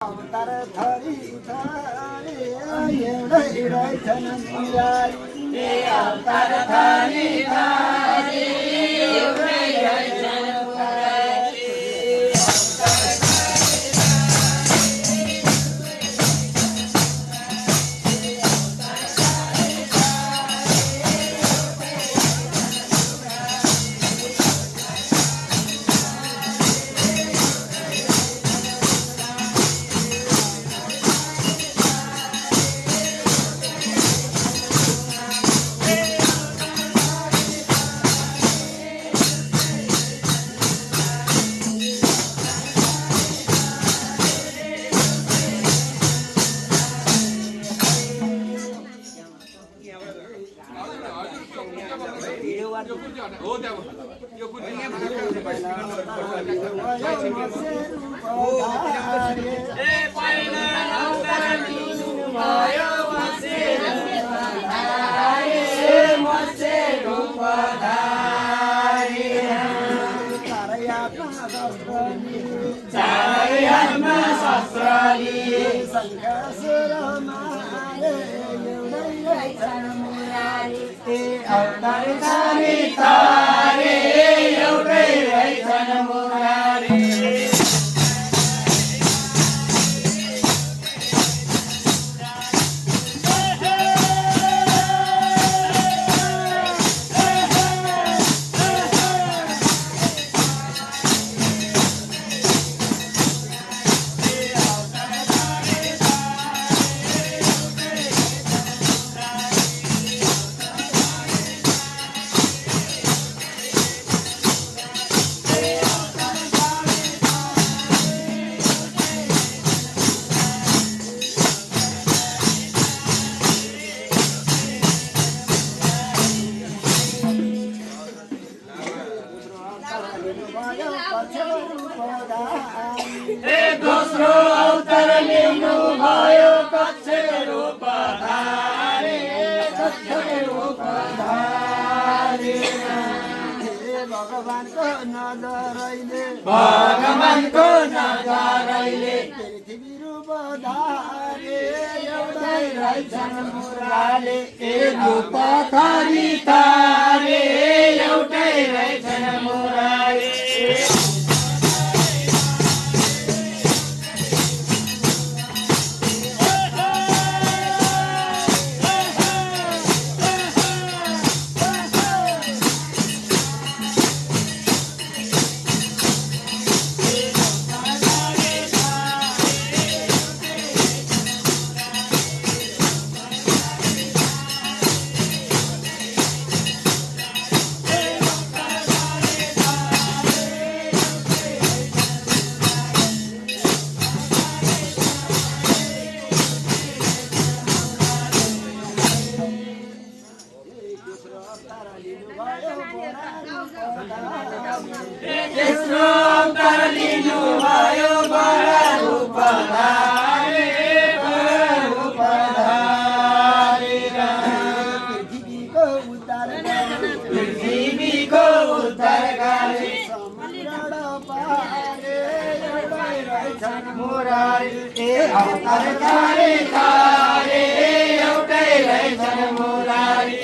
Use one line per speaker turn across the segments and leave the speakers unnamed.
अवतार थरी थरी एउटै रहेछन् मुरारी अवतार थरी थरी एउटै रहेछन् मुरारी दोस्रो अवतार लिनु भयो कक्षे रूपधारी भगवानको नजरैले पृथ्वी रूपधारी एउटै रहेछन् मुरारी रूप थरी थरी एउटै रहेछन् मुरारी तेस्रो अवतार लिनु भयो बडा रूपधारी पृथ्वीको उद्धार गरे समुद्र पारे एउटै रहेछन् मुरारी अवतार थरी थरी एउटै रहेछन् मुरारी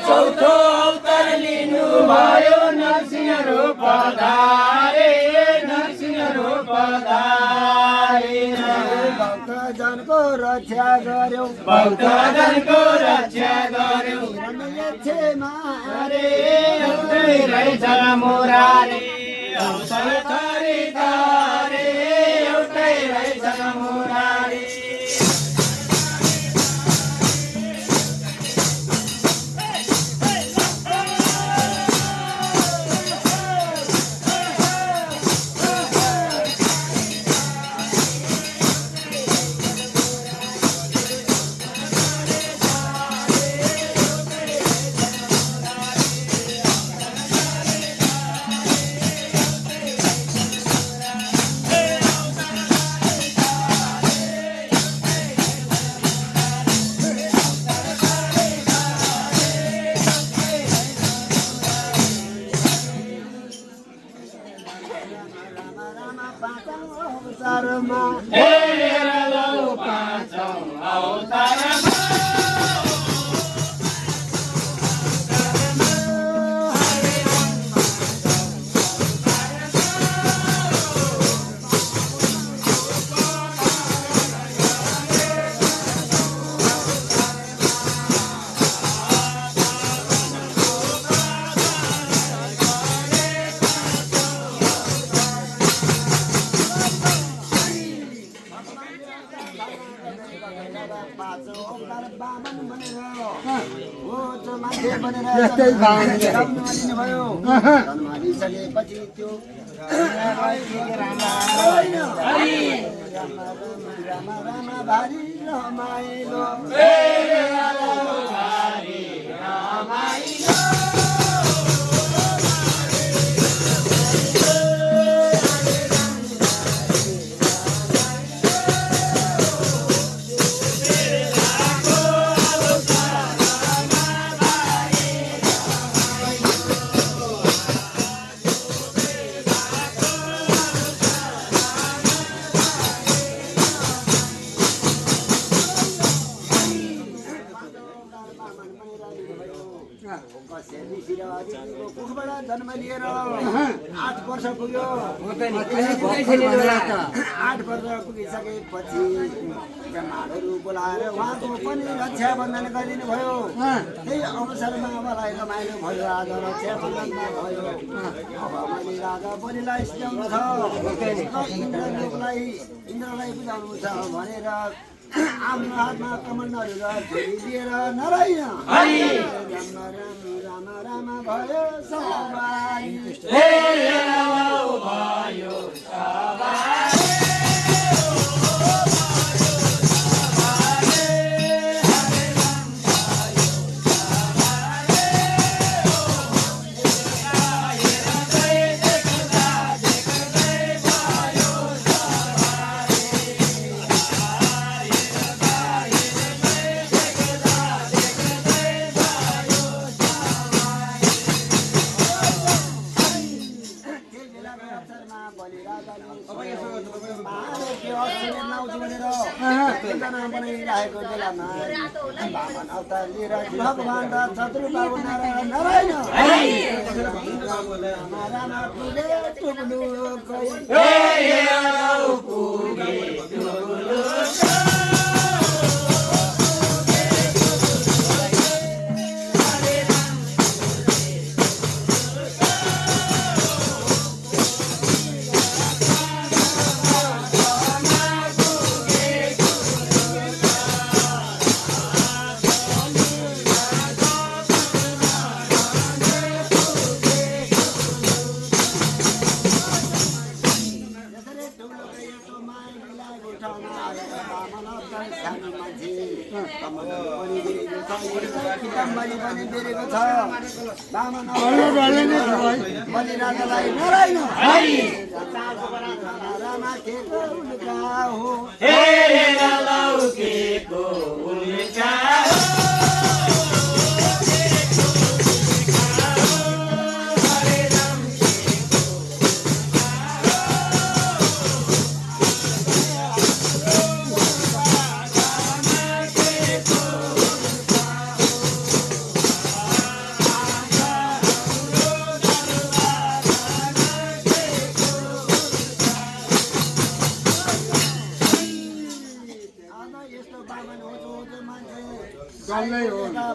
चौथो अवतार लिनु भयो नरसिंह रूपधारी भक्तजनको रक्षा गर्यो एउटै रहेछन् मुरारी अवतार थरी थरी एउटै रहेछन् मुरारी पाँचौँ अवतार बामन भनेर हो जो मान्छे बनेर
यस्तै बामन
जन्म लिनुभयो जन्म लिइसकेपछि त्यो राम राम भारी रमाइलो कुखबाट जन्म लिएर 8 वर्ष पुग्यो 8 वर्ष पुगिसकेपछि ब्रह्माहरू बोलाएर उहाँको पनि रक्षा बन्धन गरिदिनु भयो त्यही अवसरमा मलाई रमाइलो भयो आज रक्षा बन्धनमा भयो अब मैले राजा बलिलाई सिकाउनु छ इन्द्रलाई बुझाउनु छ भनेर आफ्नो हातमा कमण्डहरू र झोली लिएर नराइन राम राम भयो सवारी बनाइरहेको बेलामा बामन अवतार लिएर भगवान र शत्रु बाबु नारायण रामा पुगे टुप्लु बलिराजालाई नराइन रामा खेको उल्का हो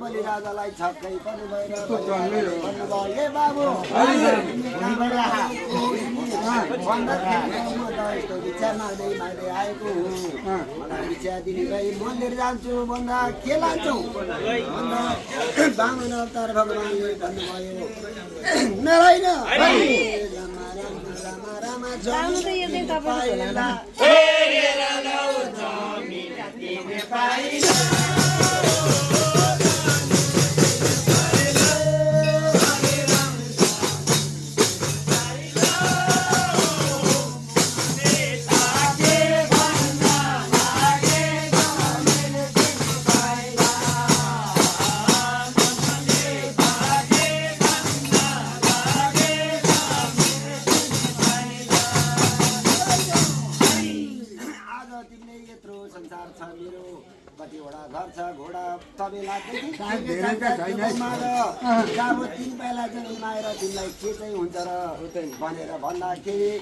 बलिराजालाई छक्कै पनि भएर भन्नुभयो बाबु यस्तो भिक्षा माग्दै माग्दै आएको हुँ मलाई भिक्षा दिने गई मन्दिर जान्छु भन्दा के लान्छु भन्दा बामन अवतार भगवानले भन्नुभयो नारायण रामा संसार छ मेरो कतिवटा घर छ घोडा तबेलादेखि अब 3 पाइला जमिनमा आएर तिमीलाई के चाहिँ हुन्छ र भनेर भन्दाखेरि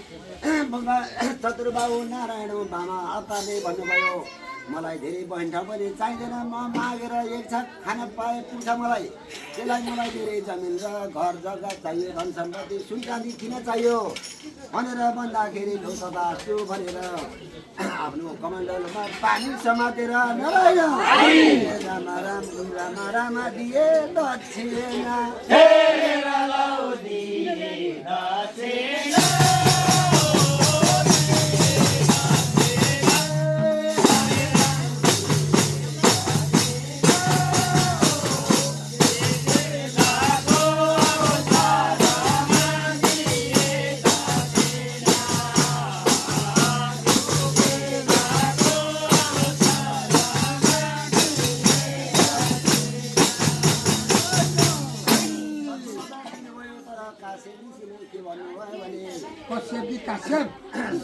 चतुर्बाबु नारायण बामा अवतारले भन्नुभयो मलाई धेरै बहिनी ठाउँ पनि चाहिँदैन म मागेर एक छाक खान पाए पुग्छ मलाई त्यसलाई मलाई धेरै जमिन र घर जग्गा चाहियो धन सम्पत्ति सुन चाँदी किन चाहियो भनेर भन्दाखेरि लो तथास्तु भनेर आफ्नो कमण्डलमा पानी समातेर नरायण राम राम राम राम दिए दक्षिणा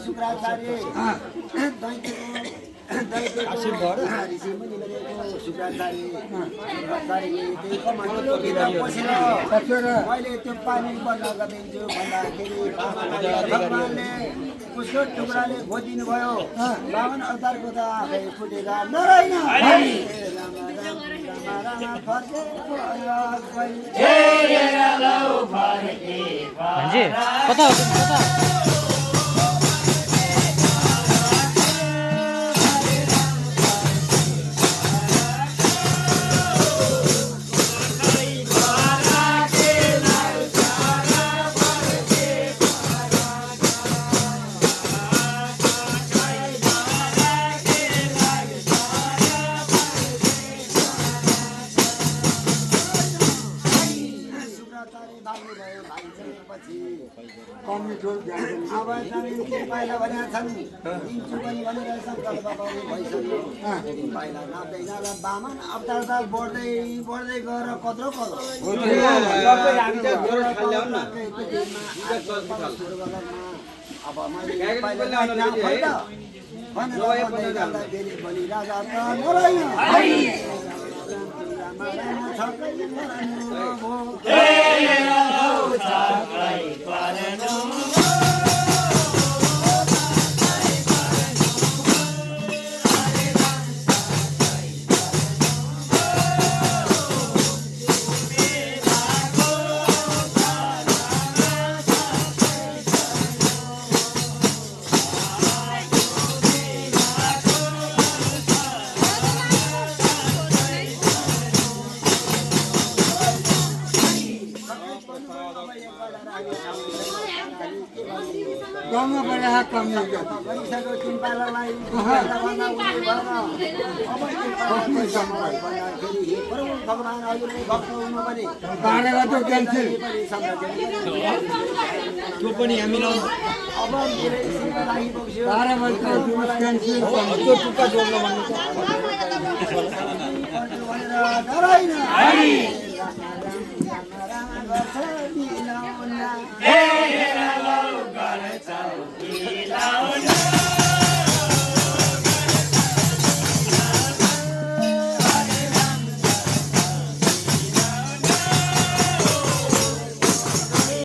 शुक्राचार्य मैले त्यो पानी बन्द गरिदिन्छु भन्दाखेरि भगवानले उसको टुक्राले खोजिदिनु भयो 52 अवतारको त आँखै फुटेर नारायण अब पाइला भनेका छन् दिन्छु पनि भनेर सङ्कल्प गर्नु भइसक्यो पाइला नाप्दैन र बामन अवतार त बढ्दै बढ्दै गएर कत्रो अब मैले पाइला राजा